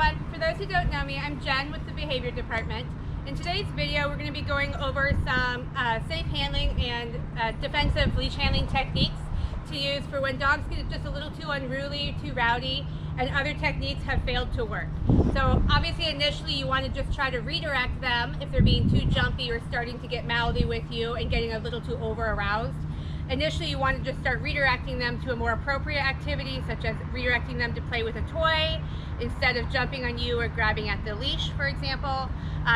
everyone. For those who don't know me, I'm Jen with the Behavior Department. In today's video, we're going to be going over some safe handling and defensive leash handling techniques to use for when dogs get just a little too unruly, too rowdy, and other techniques have failed to work. So obviously initially you want to just try to redirect them if they're being too jumpy or starting to get mouthy with you and getting a little too over aroused. Initially you want to just start redirecting them to a more appropriate activity, such as redirecting them to play with a toy instead of jumping on you or grabbing at the leash, for example.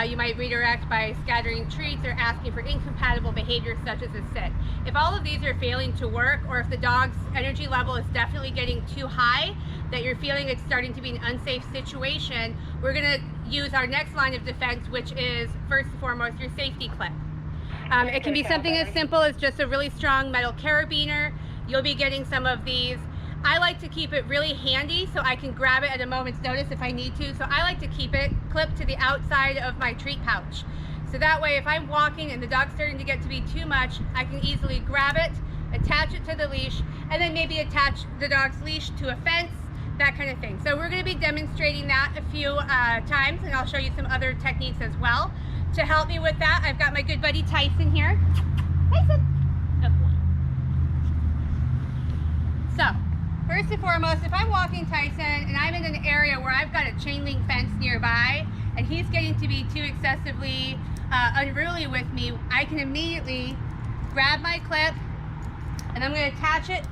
You might redirect by scattering treats or asking for incompatible behaviors such as a sit. If all of these are failing to work, or if the dog's energy level is definitely getting too high, that you're feeling it's starting to be an unsafe situation, we're going to use our next line of defense, which is first and foremost your safety clip. It can be something as simple as just a really strong metal carabiner. You'll be getting some of these. I like to keep it really handy so I can grab it at a moment's notice if I need to. So I like to keep it clipped to the outside of my treat pouch. So that way if I'm walking and the dog's starting to get to be too much, I can easily grab it, attach it to the leash, and then maybe attach the dog's leash to a fence, that kind of thing. So we're going to be demonstrating that a few times, and I'll show you some other techniques as well. To help me with that, I've got my good buddy Tyson here. Tyson! Oh. So, first and foremost, if I'm walking Tyson and I'm in an area where I've got a chain link fence nearby and he's getting to be too excessively unruly with me, I can immediately grab my clip and I'm going to attach it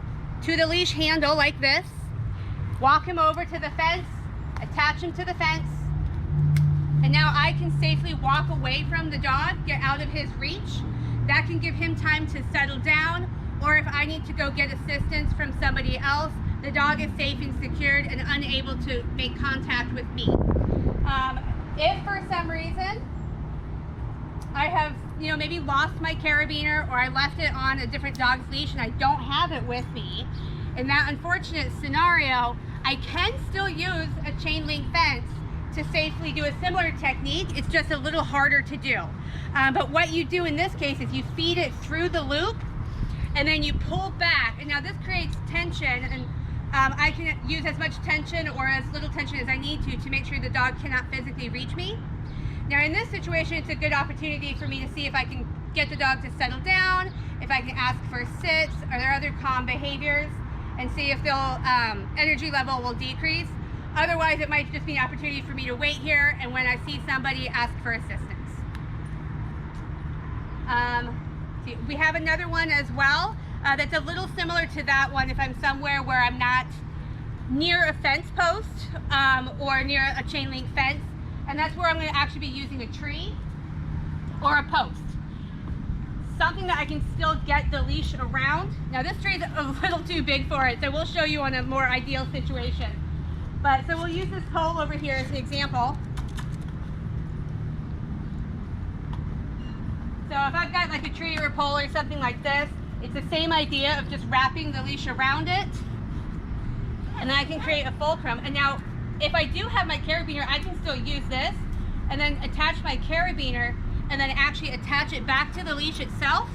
to the leash handle like this, walk him over to the fence, attach him to the fence, and now I can safely walk away from the dog, get out of his reach. That can give him time to settle down, or if I need to go get assistance from somebody else, the dog is safe and secured and unable to make contact with me. If for some reason I have, maybe lost my carabiner, or I left it on a different dog's leash and I don't have it with me, in that unfortunate scenario, I can still use a chain link fence to safely do a similar technique. It's just a little harder to do. But what you do in this case is you feed it through the loop and then you pull back. And now this creates tension, and I can use as much tension or as little tension as I need to make sure the dog cannot physically reach me. Now in this situation, it's a good opportunity for me to see if I can get the dog to settle down, if I can ask for sits, are there other calm behaviors, and see if their energy level will decrease. Otherwise, it might just be an opportunity for me to wait here, and when I see somebody, ask for assistance. We have another one as well that's a little similar to that one if I'm somewhere where I'm not near a fence post or near a chain link fence, and that's where I'm going to actually be using a tree or a post. Something that I can still get the leash around. Now this tree is a little too big for it, so we'll show you on a more ideal situation. But so we'll use this pole over here as an example. So if I've got like a tree or a pole or something like this, it's the same idea of just wrapping the leash around it, and then I can create a fulcrum. And now if I do have my carabiner, I can still use this and then attach my carabiner and then actually attach it back to the leash itself.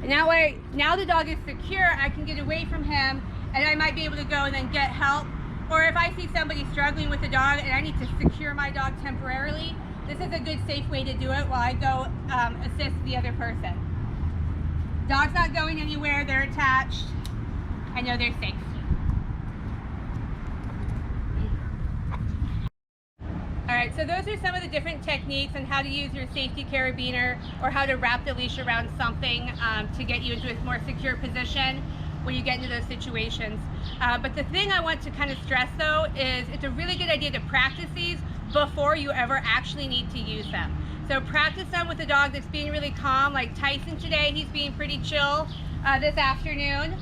And that way, now the dog is secure, I can get away from him, and I might be able to go and then get help. Or if I see somebody struggling with the dog and I need to secure my dog temporarily, this is a good safe way to do it while I go assist the other person. Dog's not going anywhere, they're attached. I know they're safe. Alright, so those are some of the different techniques on how to use your safety carabiner or how to wrap the leash around something to get you into a more secure position when you get into those situations. But the thing I want to kind of stress though is it's a really good idea to practice these before you ever actually need to use them. So practice them with a dog that's being really calm, like Tyson today. He's being pretty chill this afternoon.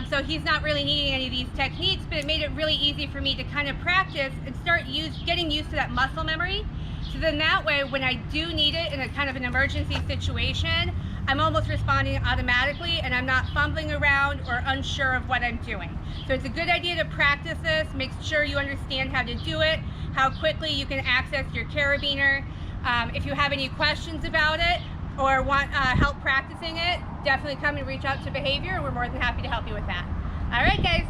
So he's not really needing any of these techniques, but it made it really easy for me to kind of practice and start getting used to that muscle memory. So then that way, when I do need it in a kind of an emergency situation, I'm almost responding automatically and I'm not fumbling around or unsure of what I'm doing. So it's a good idea to practice this, make sure you understand how to do it, how quickly you can access your carabiner. If you have any questions about it or want help practicing it, definitely come and reach out to Behavior. We're more than happy to help you with that. All right, guys.